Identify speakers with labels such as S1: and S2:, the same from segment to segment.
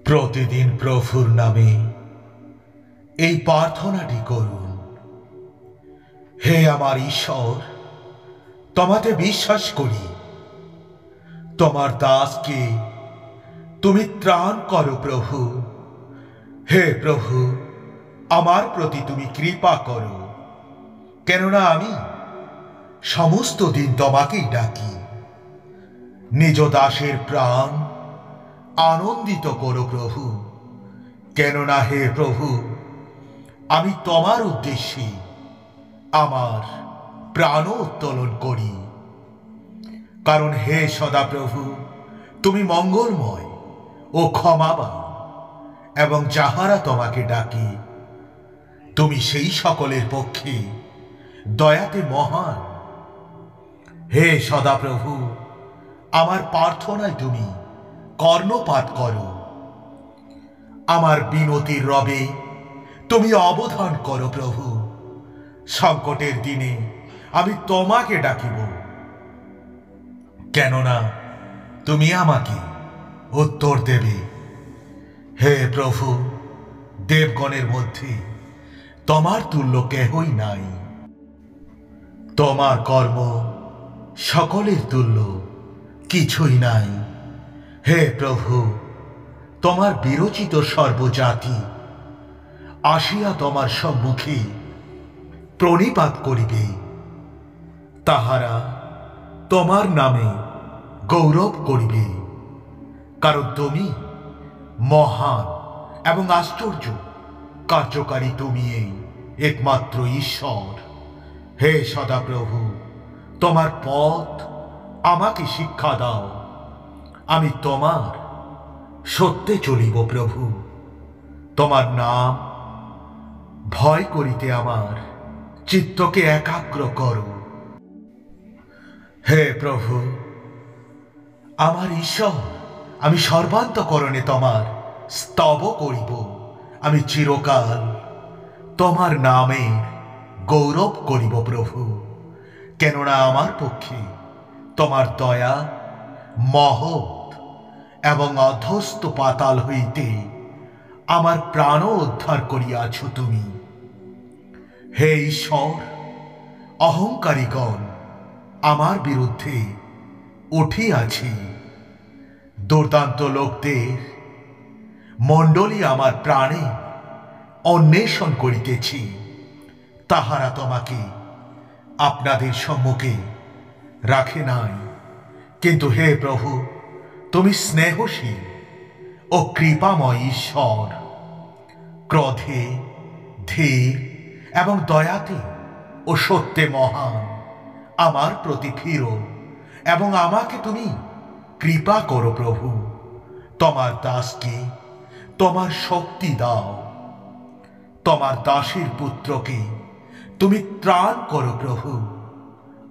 S1: প্রতিদিন প্রভুর নামে এই প্রার্থনাটি করুন। হে আমার ঈশ্বর, তোমাতে বিশ্বাস করি, তোমার দাসকে তুমি ত্রাণ করো প্রভু। হে প্রভু, আমার প্রতি তুমি কৃপা করো, কেননা আমি সমস্ত দিন তোমাকেই ডাকি। নিজ দাসের প্রাণ আনন্দিত করো প্রভু, কেননা হে প্রভু, আমি তোমার উদ্দেশ্যে আমার প্রাণ উত্তোলন করি। কারণ হে সদাপ্রভু, তুমি মঙ্গলময় ও ক্ষমাবান, এবং যাহারা তোমাকে ডাকে তুমি সেই সকলের পক্ষে দয়াতে মহান। হে সদাপ্রভু, আমার প্রার্থনায় তুমি কর্ণপাত করো। আমার বিনতির রবে তুমি অবধান করো প্রভু। সংকটের দিনে আমি তোমাকে ডাকিব, কেননা তুমি আমাকে উত্তর দেবে। হে প্রভু, দেবগণের মধ্যে তোমার তুল্য কেহই নাই। তোমার কর্ম সকলের তুল্য কিছুই নাই। হে প্রভু, তোমার বিরচিত সর্বজাতি আসিয়া তোমার সম্মুখে প্রণিপাত করিবে। তাহারা তোমার নামে গৌরব করিবে, কারণ তুমি মহান এবং আশ্চর্য কার্যকারী, তুমি এই একমাত্র ঈশ্বর। হে সদাপ্রভু, তোমার পথ আমাকে শিক্ষা দাও, আমি তোমার সত্যে চলিব প্রভু। তোমার নাম ভয় করিতে আমার চিত্তকে একাগ্র করো। হে প্রভু আমার ঈশ্বর, আমি সর্বান্তকরণে তোমার স্তব করিব। আমি চিরকাল তোমার নামে গৌরব করিব প্রভু, কেননা আমার পক্ষে তোমার দয়া মহৎ, এবং অধস্থ পাতাল হইতে আমার প্রাণ উদ্ধার করিয়াছ তুমি। হে ঈশ্বর, অহংকারীগণ আমার বিরুদ্ধে উঠিয়াছে। দুর্দান্ত লোকদের মণ্ডলী আমার প্রাণে অন্বেষণ করিতেছি। তাহারা তোমাকে আপনাদের সম্মুখে রাখে নাই। কিন্তু হে প্রভু, তুমি স্নেহশীল ও কৃপাময় ঈশ্বর, ক্রোধে ধীর এবং দয়াতে ও সত্যে মহান। আমার প্রতি ফিরো এবং আমাকে তুমি কৃপা করো প্রভু। তোমার দাসকে তোমার শক্তি দাও। তোমার দাসের পুত্রকে তুমি ত্রাণ করো প্রভু।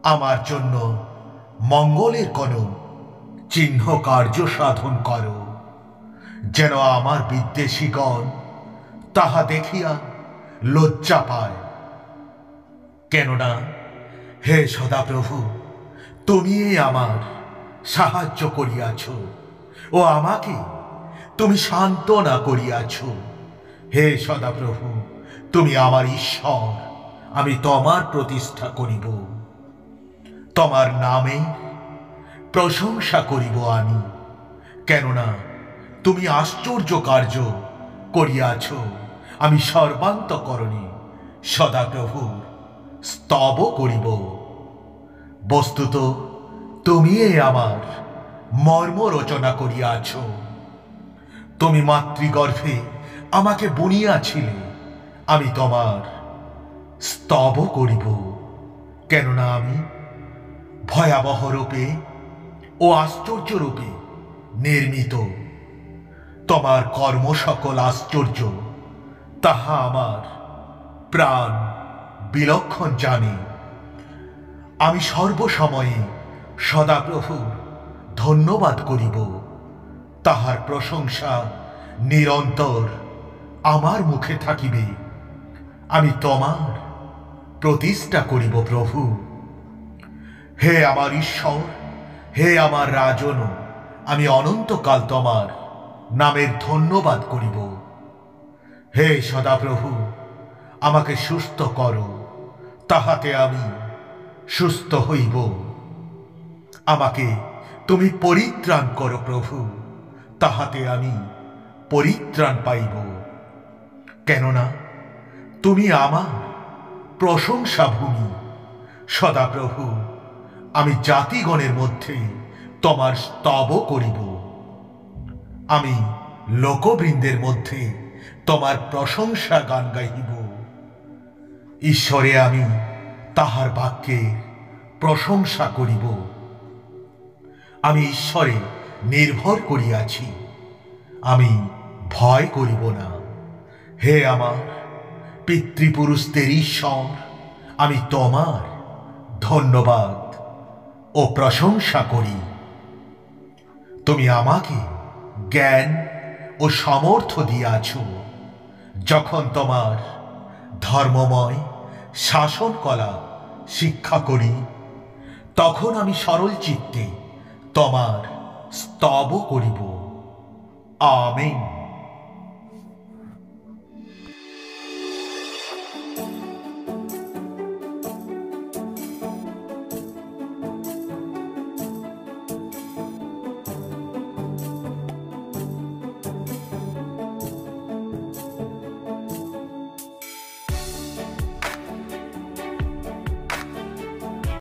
S1: আমার জন্য মঙ্গলের কোনো চিহ্ন কার্য সাধন করো, যেন আমার বিদ্বেষীগণ তাহা দেখিয়া লজ্জা পায়। কেননা হে সদাপ্রভু, তুমি আমার সাহায্য করিয়াছ ও আমাকে তুমি সান্ত্বনা করিয়াছ। হে সদাপ্রভু, তুমি আমার ঈশ্বর, আমি তোমার প্রতিষ্ঠা করিব। তোমার নামে প্রশংসা করিব আমি, কেননা তুমি আশ্চর্য কার্য করিয়াছ। আমি সর্বান্তকরণে সদাপ্রভুর স্তব করিব। বস্তুত তুমি আমার মর্ম রচনা করিয়াছ। তুমি মাতৃগর্ভে আমাকে বুনিয়াছিলে। আমি তোমার স্তব করিব, কেননা আমি ভয়াবহ রূপে ও আশ্চর্য রূপে নির্মিত। তোমার কর্ম সকল আশ্চর্য, তাহা আমার প্রাণ বিলক্ষণ জানে। আমি সর্বসময়ে সদাপ্রভুর ধন্যবাদ করিব। তাহার প্রশংসা নিরন্তর আমার মুখে থাকিবে। আমি তোমার প্রতিষ্ঠা করিব প্রভু। হে আমার ঈশ্বর, হে আমার রাজন, আমি অনন্তকাল তোমার নামের ধন্যবাদ করিব। হে সদাপ্রভু, আমাকে সুস্থ করো, তাহাতে আমি সুস্থ হইব। আমাকে তুমি পরিত্রাণ করো প্রভু, তাহাতে আমি পরিত্রাণ পাইব। কেননা তুমি আমার প্রশংসা ভূমি। সদাপ্রভু, আমি জাতিগণের মধ্যে তোমার স্তব করিব। আমি লোকবৃন্দের মধ্যে তোমার প্রশংসা গান গাইব। ঈশ্বরে আমি তাহার বাক্যে প্রশংসা করিব। আমি ঈশ্বরে নির্ভর করিয়াছি, আমি ভয় করিব না। হে আমার পিতৃপুরুষদের ঈশ্বর, আমি তোমার ধন্যবাদ ও প্রশংসা করি। তুমি আমাকে জ্ঞান ও সামর্থ্য দিয়াছ। যখন তোমার ধর্মময় শাসন কলা শিক্ষা করি, তখন আমি সরল চিত্তে তোমার স্তব করিব। আমেন।